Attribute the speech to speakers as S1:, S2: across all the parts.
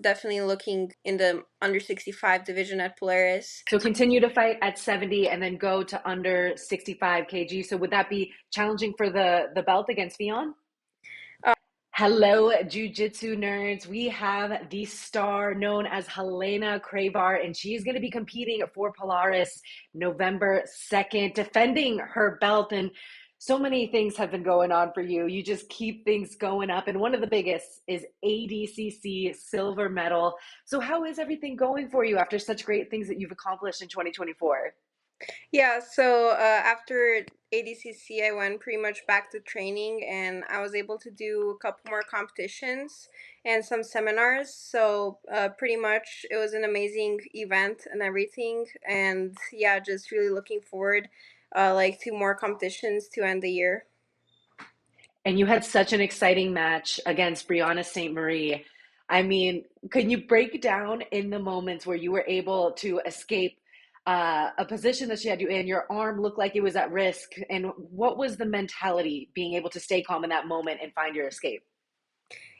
S1: definitely looking in the under 65 division at Polaris.
S2: So continue to fight at 70 and then go to under 65 kg. So would that be challenging for the belt against Ffion?
S1: Uh,
S2: Hello, jiu-jitsu nerds. We have the star known as Helena Crevar, and she's going to be competing for Polaris November 2nd, defending her belt. And so many things have been going on for you. You just keep things going up. And one of the biggest is ADCC Silver medal. So how is everything going for you after such great things that you've accomplished in 2024?
S1: Yeah, so after ADCC, I went pretty much back to training, and I was able to do a couple more competitions and some seminars. So pretty much it was an amazing event and everything. And yeah, just really looking forward like to more competitions to end the year.
S2: And you had such an exciting match against Brianna St. Marie. I mean, can you break down in the moments where you were able to escape a position that she had you in? Your arm looked like it was at risk. And what was the mentality being able to stay calm in that moment and find your escape?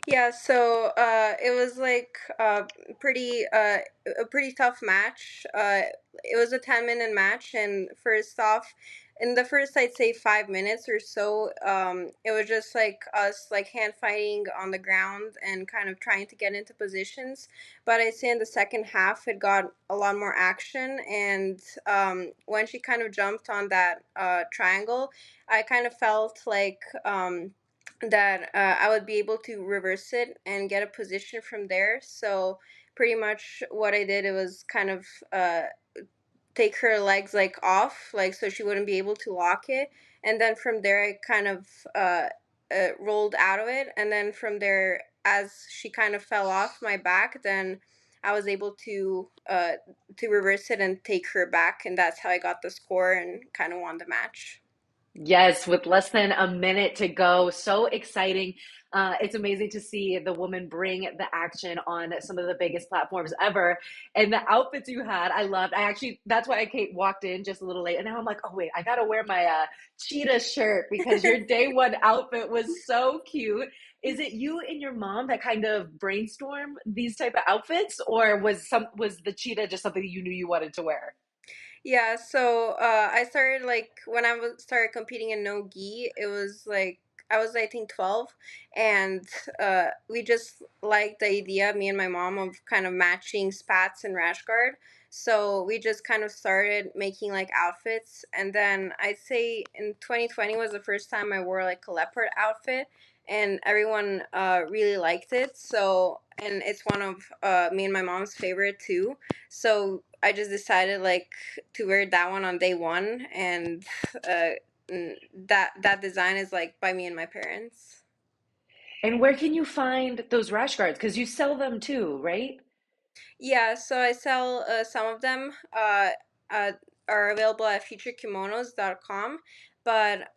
S1: Yeah, so it was like pretty a pretty tough match. It was a 10-minute match, and first off, in the first I'd say 5 minutes or so, it was just like us like hand fighting on the ground and kind of trying to get into positions. But I'd say in the second half, it got a lot more action, and when she kind of jumped on that triangle, I kind of felt like. That I would be able to reverse it and get a position from there. So pretty much what I did, it was kind of take her legs like off, like so she wouldn't be able to lock it. And then from there, I kind of rolled out of it. And then from there, as she kind of fell off my back, then I was able to reverse it and take her back, and that's how I got the score and kind of won the match.
S2: Yes, with less than a minute to go. So exciting. It's amazing to see the woman bring the action on some of the biggest platforms ever. And the outfits you had, I loved. I actually, that's why Kate walked in just a little late. And now I'm like, oh, wait, I got to wear my cheetah shirt because your day one outfit was so cute. Is it you and your mom that kind of brainstorm these type of outfits, or was the cheetah just something you knew you wanted to wear?
S1: Yeah, so I started like when started competing in no gi. It was like I was I think 12, and we just liked the idea, me and my mom, of kind of matching spats and rash guard. So we just kind of started making like outfits, and then I'd say in 2020 was the first time I wore like a leopard outfit, and everyone really liked it. So and it's one of me and my mom's favorite too. So I just decided like to wear that one on day one, and uh, that design is like by me and my parents.
S2: And where can you find those rash guards? Because you sell them too, right?
S1: Yeah, so I sell some of them uh, are available at futurekimonos.com, but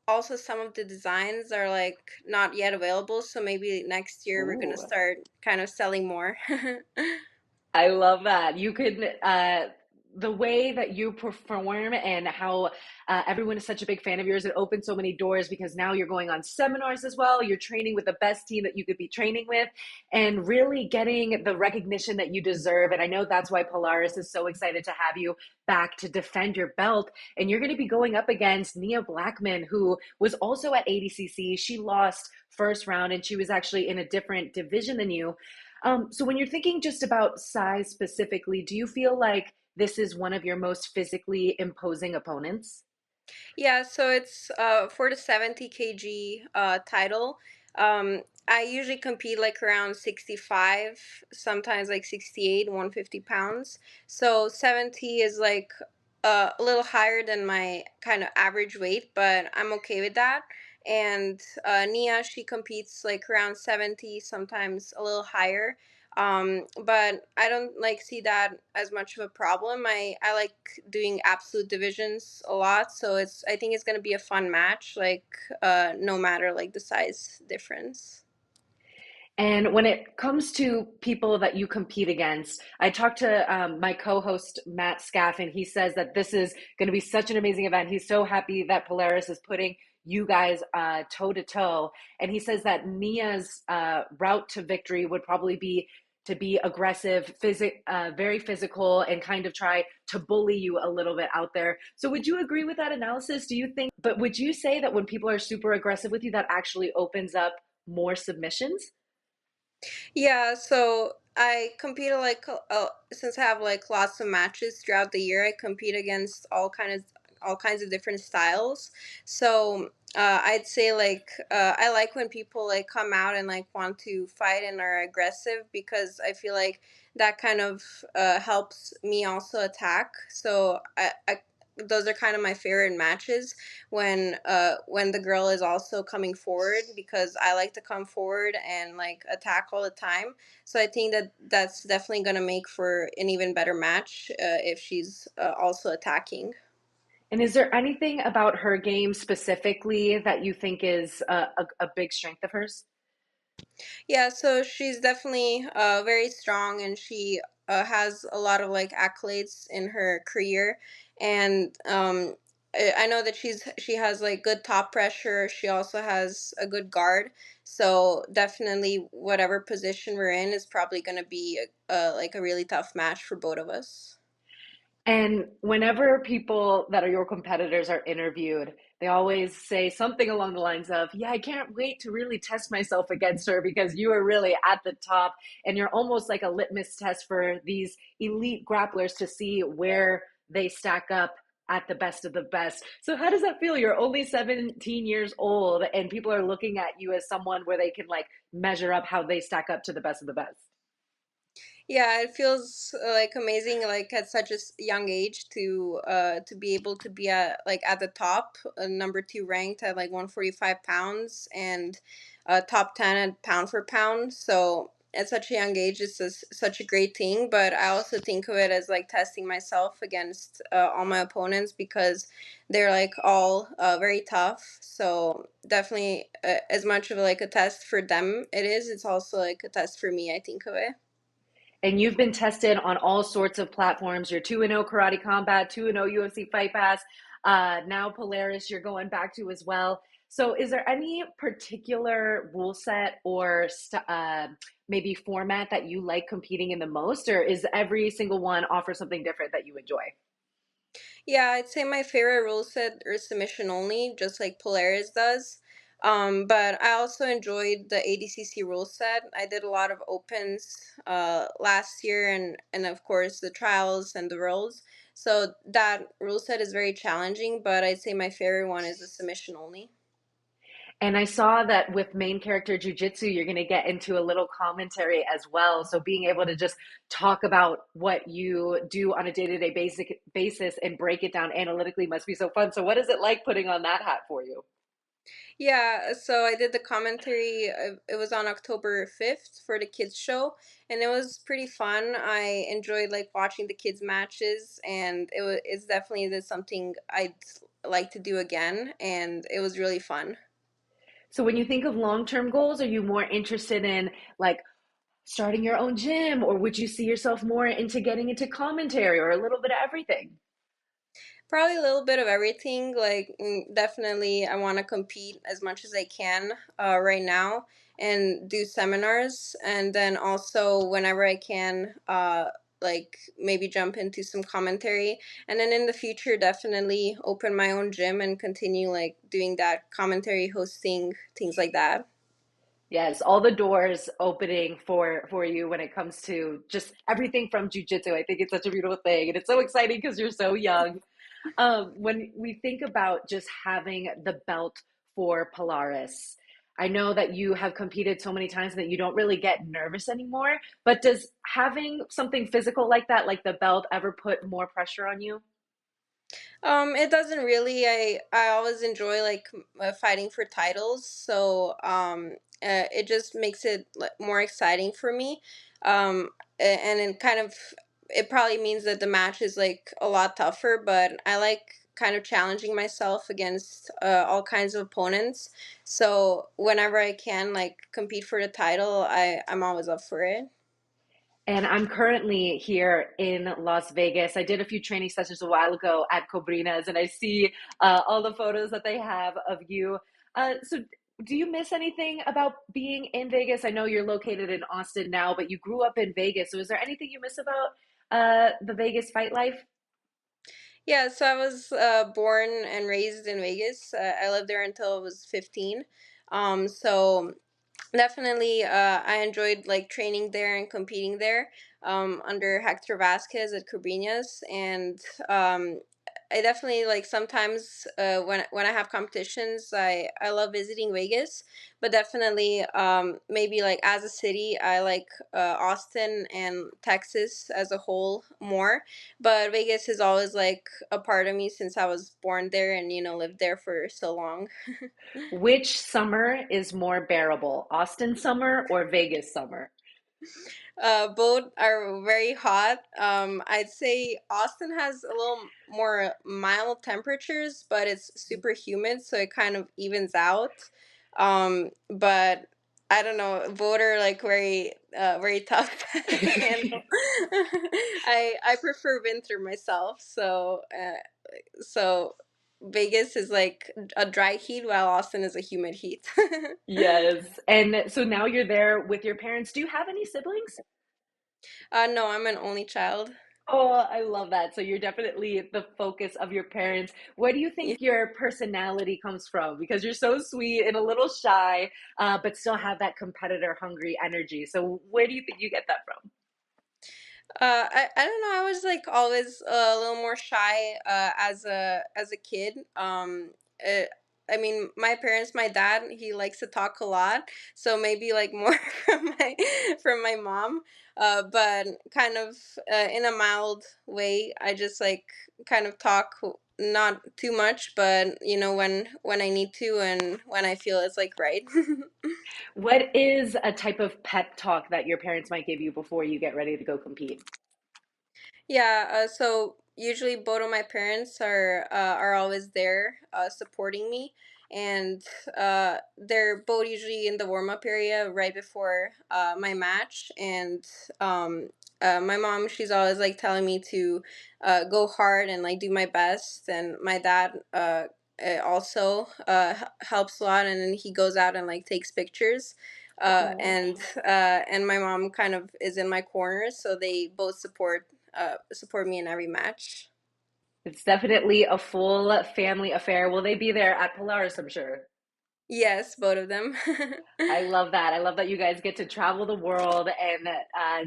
S1: also some of the designs are like not yet available, so maybe next year we're gonna
S2: Ooh.
S1: start kind of selling more.
S2: I love that. You could, the way that you perform and how everyone is such a big fan of yours, it opens so many doors because now you're going on seminars as well. You're training with the best team that you could be training with and really getting the recognition that you deserve. And I know that's why Polaris is so excited to have you back to defend your belt. And you're going to be going up against Nia Blackman, who was also at ADCC. She lost first round and she was actually in a different division than you. So when you're thinking just about size specifically, do you feel like this is one of your most physically imposing opponents?
S1: Yeah, so it's for the 70 kg title. I usually compete like around 65, sometimes like 68, 150 pounds. So 70 is like a little higher than my kind of average weight, but I'm okay with that. And Nia, she competes like around 70, sometimes a little higher. But I don't like see that as much of a problem. I like doing absolute divisions a lot, so I think it's gonna be a fun match, like no matter like the size difference.
S2: And when it comes to people that you compete against, I talked to my co-host Matt Scaff, and he says that this is going to be such an amazing event. He's so happy that Polaris is putting you guys toe to toe. And he says that Nia's route to victory would probably be to be aggressive, very physical, and kind of try to bully you a little bit out there. So, would you agree with that analysis? Do you think, but would you say that when people are super aggressive with you, that actually opens up more submissions?
S1: Yeah, so I competed like since I have like lots of matches throughout the year, I compete against all kinds of different styles. So I'd say like I like when people like come out and like want to fight and are aggressive because I feel like that kind of helps me also attack. So I those are kind of my favorite matches when the girl is also coming forward because I like to come forward and like attack all the time. So I think that that's definitely going to make for an even better match if she's also attacking.
S2: And is there anything about her game specifically that you think is a big strength of hers?
S1: Yeah, so she's definitely very strong, and she has a lot of like accolades in her career, and I know that she has like good top pressure. She also has a good guard, so definitely whatever position we're in is probably going to be like a really tough match for both of us.
S2: And whenever people that are your competitors are interviewed, they always say something along the lines of, yeah, I can't wait to really test myself against her because you are really at the top and you're almost like a litmus test for these elite grapplers to see where they stack up at the best of the best. So, how does that feel? You're only 17 years old and people are looking at you as someone where they can like measure up how they stack up to the best of the best.
S1: Yeah, it feels like amazing, like at such a young age to be able to be at the top, number two ranked at like 145 pounds and top 10 at pound for pound. So at such a young age, such a great thing. But I also think of it as like testing myself against all my opponents because they're like all very tough. So definitely, as much of like a test for them it is, it's also like a test for me. I think of it.
S2: And you've been tested on all sorts of platforms. You're 2-0 Karate Combat, 2-0 UFC Fight Pass. Now Polaris, you're going back to as well. So, is there any particular rule set or maybe format that you like competing in the most, or is every single one offer something different that you enjoy?
S1: Yeah, I'd say my favorite rule set is submission only, just like Polaris does. But I also enjoyed the ADCC rule set. I did a lot of opens last year, and of course the trials and the worlds. So that rule set is very challenging, but I'd say my favorite one is the submission only.
S2: And I saw that with main character jujitsu, you're going to get into a little commentary as well. So being able to just talk about what you do on a day-to-day basic basis and break it down analytically must be so fun. So what is it like putting on that hat for you?
S1: Yeah, so I did the commentary. It was on October 5th for the kids show, and it was pretty fun. I enjoyed like watching the kids matches, and it's definitely something I'd like to do again, and it was really fun.
S2: So when you think of long-term goals, are you more interested in like starting your own gym, or would you see yourself more into getting into commentary or a little bit of everything?
S1: Probably a little bit of everything. Like, definitely, I want to compete as much as I can right now and do seminars. And then also, whenever I can, like maybe jump into some commentary. And then in the future, definitely open my own gym and continue like doing that commentary, hosting, things like that.
S2: Yes, all the doors opening for you when it comes to just everything from jujitsu. I think it's such a beautiful thing, and it's so exciting because you're so young. When we think about just having the belt for Polaris, I know that you have competed so many times that you don't really get nervous anymore. But does having something physical like that, like the belt, ever put more pressure on you?
S1: It doesn't really. I always enjoy like fighting for titles, so it just makes it more exciting for me. And it kind of it probably means that the match is like a lot tougher, but I like kind of challenging myself against all kinds of opponents. So whenever I can like compete for the title, I'm always up for it.
S2: And I'm currently here in Las Vegas. I did a few training sessions a while ago at Cobrina's, and I see all the photos that they have of you. So, do you miss anything about being in Vegas? I know you're located in Austin now, but you grew up in Vegas. So, is there anything you miss about the Vegas fight life?
S1: Yeah, so I was born and raised in Vegas. I lived there until I was 15. So definitely, I enjoyed like training there and competing there under Hector Vasquez at Cabrinas, and I definitely like sometimes when I have competitions, I love visiting Vegas, but definitely maybe like as a city, I like Austin and Texas as a whole more, but Vegas is always like a part of me since I was born there and lived there for so long.
S2: Which summer is more bearable, Austin summer or Vegas summer?
S1: Both are very hot. I'd say Austin has a little more mild temperatures, but it's super humid, so it kind of evens out. But I don't know, both are like very tough to handle. I prefer winter myself, so Vegas is like a dry heat, while Austin is a humid heat.
S2: Yes. And so now you're there with your parents. Do you have any siblings?
S1: No, I'm an only child.
S2: Oh, I love that. So you're definitely the focus of your parents. Where do you think your personality comes from? Because you're so sweet and a little shy, but still have that competitor hungry energy. So where do you think you get that from?
S1: I don't know. I was like always a little more shy as a kid. Uh, I mean, my dad, he likes to talk a lot, so maybe like more from my mom. But kind of in a mild way. I just like kind of talk, not too much, but when I need to and when I feel it's like right.
S2: What is a type of pep talk that your parents might give you before you get ready to go compete?
S1: Yeah, so usually both of my parents are always there supporting me, and they're both usually in the warm up area right before my match. And my mom, she's always like telling me to go hard and like do my best, and my dad also helps a lot, and then he goes out and like takes pictures.
S2: Oh.
S1: And my mom kind of is in my corner, so they both support me in every match.
S2: It's definitely a full family affair. Will they be there at Polaris, I'm sure?
S1: Yes, both of them.
S2: I love that. I love that you guys get to travel the world and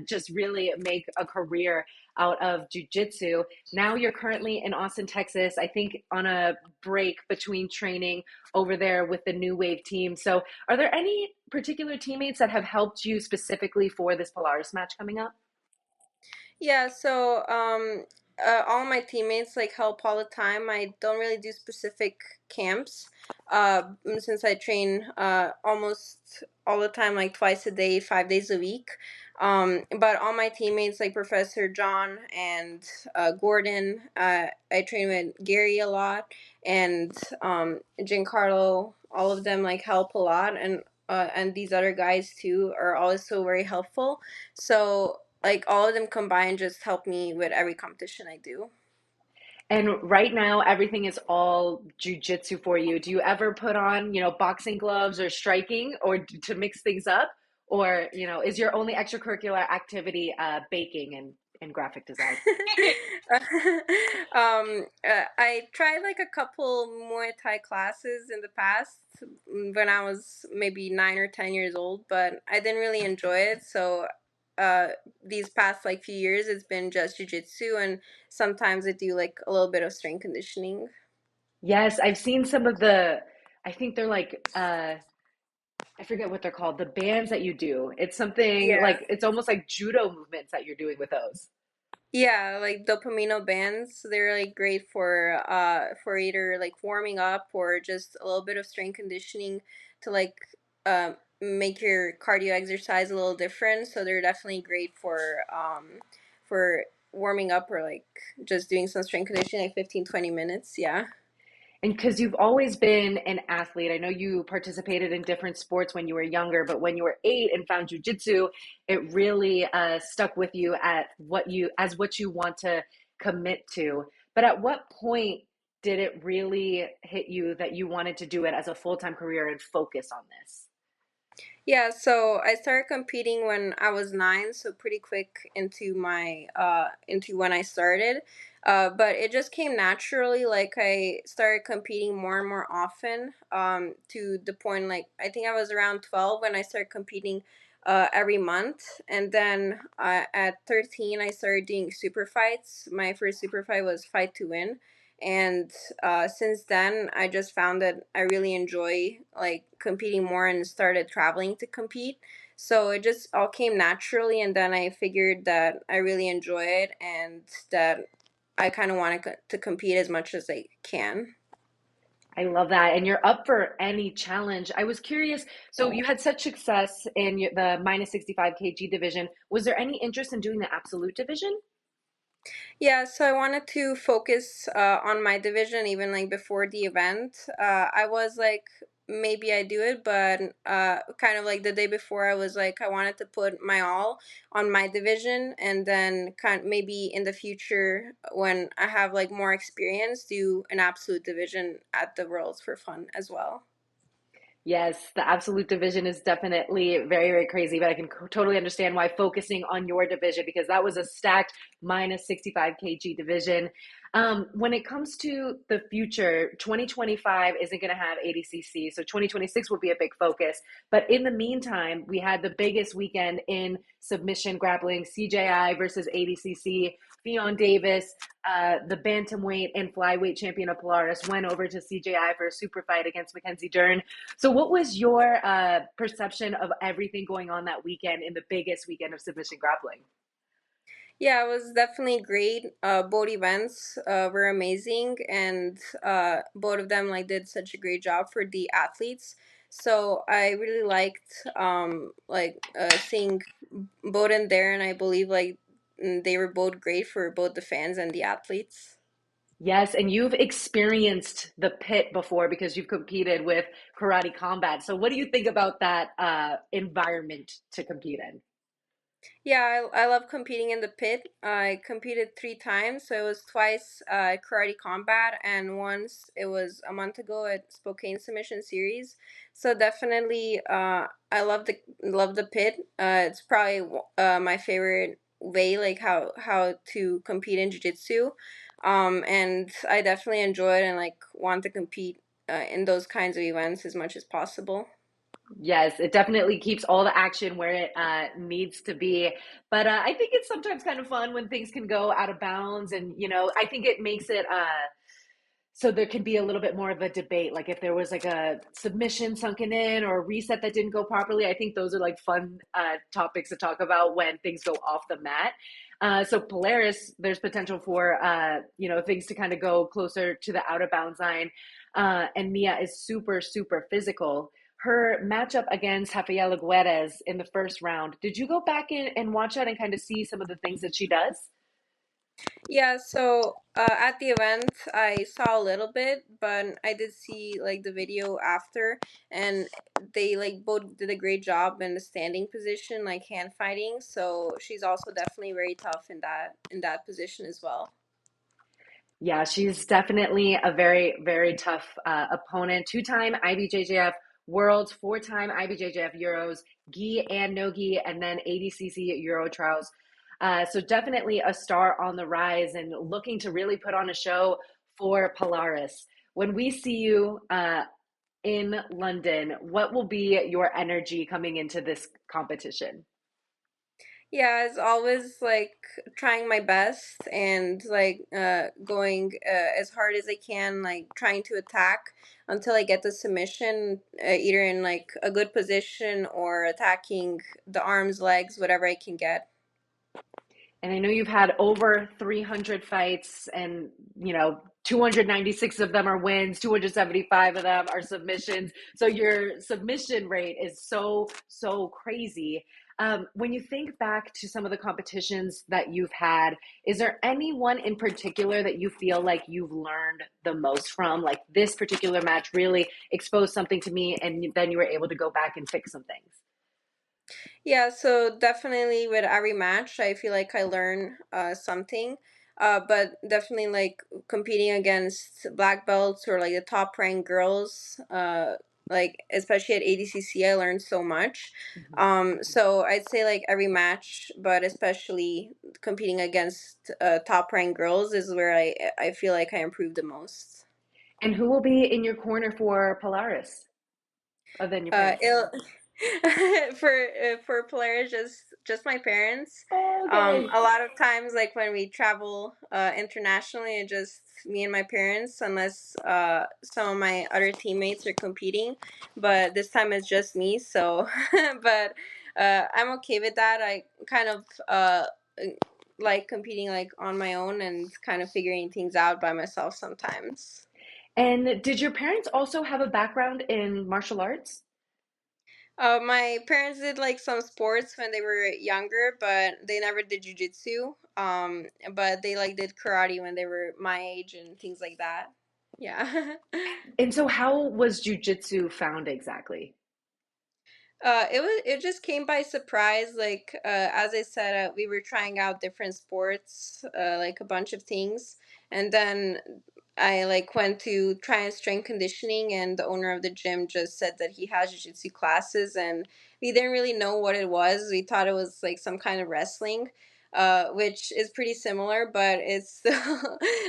S2: just really make a career out of jujitsu. Now you're currently in Austin, Texas, I think on a break between training over there with the New Wave team. So, are there any particular teammates that have helped you specifically for this Polaris match coming up?
S1: Yeah, so all my teammates like help all the time. I don't really do specific camps, since I train almost all the time, like twice a day, 5 days a week. But all my teammates, like Professor John and Gordon, I train with Gary a lot, and Giancarlo. All of them like help a lot, and these other guys too are also very helpful. So like all of them combined just help me with every competition I do.
S2: And right now, everything is all jujitsu for you. Do you ever put on, boxing gloves or striking or to mix things up? Or, is your only extracurricular activity baking and graphic design?
S1: I tried like a couple Muay Thai classes in the past, when I was maybe 9 or 10 years old, but I didn't really enjoy it. So uh, these past like few years, it's been just jujitsu, and sometimes I do like a little bit of strength conditioning.
S2: Yes, I've seen some of I think they're like, I forget what they're called, the bands that you do. It's something
S1: Yeah.
S2: like, it's almost like judo movements that you're doing with those.
S1: Yeah, like dopamino bands, they're like great for either like warming up or just a little bit of strength conditioning to like make your cardio exercise a little different. So they're definitely great for warming up or like just doing some strength conditioning like 15-20 minutes. Yeah.
S2: And because you've always been an athlete, I know you participated in different sports when you were younger, but when you were 8 and found jujitsu, it really stuck with you at what you want to commit to. But at what point did it really hit you that you wanted to do it as a full-time career and focus on this?
S1: Yeah, so I started competing when I was 9, so pretty quick into my into when I started. But it just came naturally. Like I started competing more and more often. To the point like I think I was around 12 when I started competing every month, and then at 13 I started doing super fights. My first super fight was Fight to Win, and since then I just found that I really enjoy like competing more and started traveling to compete. So it just all came naturally, and then I figured that I really enjoy it and that I kind of want to compete as much as I can.
S2: I love that. And you're up for any challenge. I was curious. So you had such success in the minus 65 kg division. Was there any interest in doing the absolute division?
S1: Yeah, so I wanted to focus on my division even like before the event. I was like, maybe I do it, but kind of like the day before, I was like, I wanted to put my all on my division, and then maybe in the future when I have like more experience, do an absolute division at the Worlds for fun as well.
S2: Yes, the absolute division is definitely very, very crazy, but I can totally understand why focusing on your division because that was a stacked minus 65 kg division. When it comes to the future, 2025 isn't going to have ADCC, so 2026 will be a big focus. But in the meantime, we had the biggest weekend in submission grappling, CJI versus ADCC. Ffion Davies, the bantamweight and flyweight champion of Polaris, went over to CJI for a super fight against Mackenzie Dern. So, what was your perception of everything going on that weekend in the biggest weekend of submission grappling?
S1: Yeah, it was definitely great. Both events were amazing, and both of them like did such a great job for the athletes. So I really liked seeing both in there, and I believe they were both great for both the fans and the athletes.
S2: Yes, and you've experienced the pit before because you've competed with karate combat. So, what do you think about that environment to compete in?
S1: Yeah, I love competing in the pit. I competed 3 times, so it was twice karate combat, and once it was a month ago at Spokane Submission Series. So definitely, I love the pit. It's probably my favorite way, like how to compete in jiu-jitsu. And I definitely enjoy it and like want to compete in those kinds of events as much as possible.
S2: Yes, it definitely keeps all the action where it needs to be. But I think it's sometimes kind of fun when things can go out of bounds. And, I think it makes it so there can be a little bit more of a debate. Like if there was like a submission sunken in or a reset that didn't go properly, I think those are like fun topics to talk about when things go off the mat. So Polaris, there's potential for things to kind of go closer to the out of bounds line. And Nia is super super physical. Her matchup against Rafaela Guedes in the first round. Did you go back in and watch that and kind of see some of the things that she does?
S1: Yeah, so at the event, I saw a little bit, but I did see like the video after, and they like both did a great job in the standing position, like hand fighting. So she's also definitely very tough in that position as well.
S2: Yeah, she's definitely a very, very tough opponent. Two-time IBJJF Worlds, four-time IBJJF Euros, gi and no gi, and then ADCC Euro Trials. So definitely a star on the rise and looking to really put on a show for Polaris. When we see you in London, what will be your energy coming into this competition?
S1: Yeah, it's always like trying my best and like going as hard as I can, like trying to attack until I get the submission, either in like a good position or attacking the arms, legs, whatever I can get.
S2: And I know you've had over 300 fights and, 296 of them are wins, 275 of them are submissions. So your submission rate is so, so crazy. When you think back to some of the competitions that you've had, is there anyone in particular that you feel like you've learned the most from? Like this particular match really exposed something to me, and then you were able to go back and fix some things.
S1: Yeah, so definitely with every match, I feel like I learn something. But definitely like competing against black belts or like the top ranked girls, like especially at ADCC, I learned so much.
S2: Mhm.
S1: So I'd say like every match, but especially competing against top ranked girls is where I feel like I improved the most.
S2: And who will be in your corner for Polaris, other than your parents?
S1: It'll for Polaris, just my parents.
S2: Okay.
S1: A lot of times, like when we travel internationally, it's just me and my parents, unless some of my other teammates are competing. But this time it's just me. So, but I'm okay with that. I kind of like competing like on my own and kind of figuring things out by myself sometimes.
S2: And did your parents also have a background in martial arts?
S1: My parents did like some sports when they were younger, but they never did jujitsu. But they like did karate when they were my age and things like that. Yeah.
S2: And so, how was jujitsu found exactly?
S1: It just came by surprise. Like as I said, we were trying out different sports, like a bunch of things, and then I like went to try and strength conditioning, and the owner of the gym just said that he has jiu-jitsu classes, and we didn't really know what it was. We thought it was like some kind of wrestling, which is pretty similar, but it's still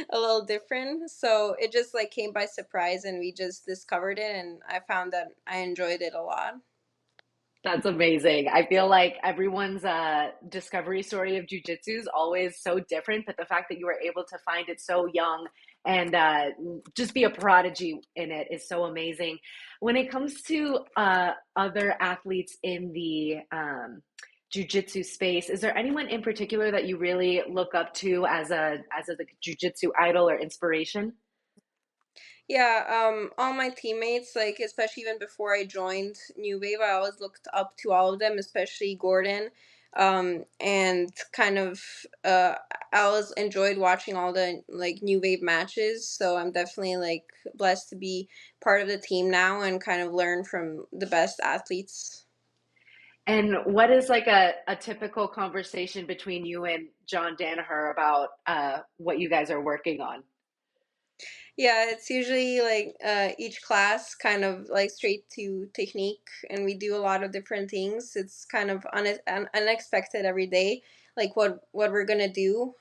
S1: a little different. So it just like came by surprise, and we just discovered it, and I found that I enjoyed it a lot.
S2: That's amazing. I feel like everyone's discovery story of jujitsu is always so different, but the fact that you were able to find it so young and just be a prodigy in it is so amazing. When it comes to other athletes in the jujitsu space, is there anyone in particular that you really look up to as a like, jujitsu idol or inspiration?
S1: Yeah, all my teammates, like especially even before I joined New Wave, I always looked up to all of them, especially Gordon. And kind of I always enjoyed watching all the like New Wave matches, so I'm definitely like blessed to be part of the team now and kind of learn from the best athletes.
S2: And what is like a typical conversation between you and John Danaher about what you guys are working on?
S1: Yeah, it's usually like each class kind of like straight to technique, and we do a lot of different things. It's kind of unexpected every day, like what we're gonna do.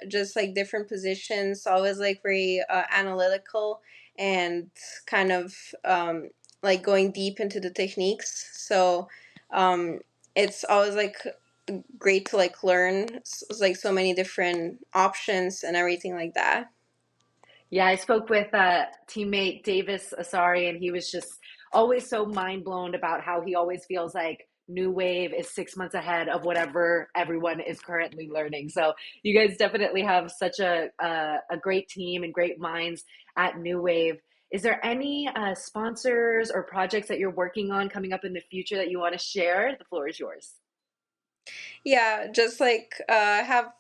S1: Just like different positions, always like very analytical and kind of like going deep into the techniques. So um, it's always like great to like learn like so many different options and everything like that.
S2: Yeah, I spoke with teammate Davis Asari, and he was just always so mind blown about how he always feels like New Wave is 6 months ahead of whatever everyone is currently learning. So you guys definitely have such a great team and great minds at New Wave. Is there any sponsors or projects that you're working on coming up in the future that you want to share? The floor is yours.
S1: Yeah, just like have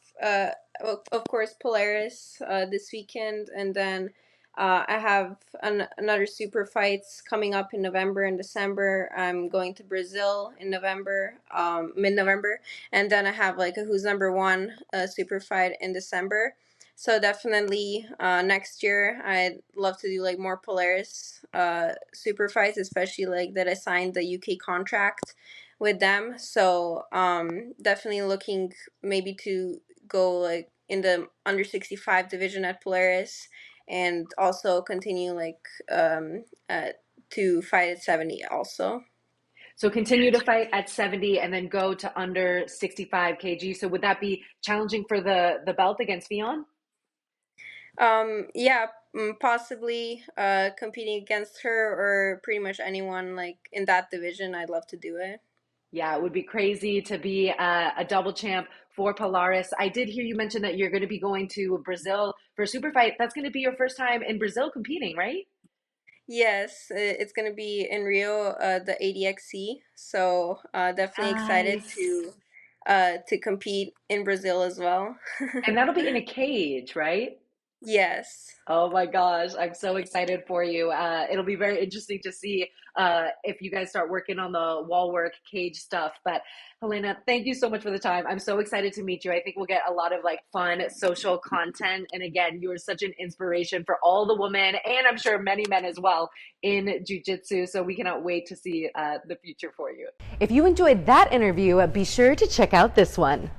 S1: of course Polaris this weekend, and then I have another super fights coming up in November and December. I'm going to Brazil in November, mid November, and then I have like a Who's Number One super fight in December. So definitely next year I'd love to do like more Polaris super fights, especially like that I signed the UK contract with them. So definitely looking maybe to go like in the under 65 division at Polaris, and also continue like to fight at 70 also.
S2: So continue to fight at 70 and then go to under 65 kg. So would that be challenging for the belt against Ffion?
S1: Yeah, possibly competing against her or pretty much anyone like in that division. I'd love to do it.
S2: Yeah, it would be crazy to be a double champ for Polaris. I did hear you mention that you're going to be going to Brazil for a super fight. That's going to be your first time in Brazil competing, right?
S1: Yes, it's gonna be in Rio, the ADXC. So definitely excited
S2: Nice.
S1: to compete in Brazil as well.
S2: And that'll be in a cage, right?
S1: Yes.
S2: Oh my gosh, I'm so excited for you. It'll be very interesting to see if you guys start working on the wall work cage stuff. But Helena, thank you so much for the time. I'm so excited to meet you. I think we'll get a lot of like fun social content. And again, you are such an inspiration for all the women and I'm sure many men as well in jiu-jitsu. So we cannot wait to see the future for you. If you enjoyed that interview, be sure to check out this one.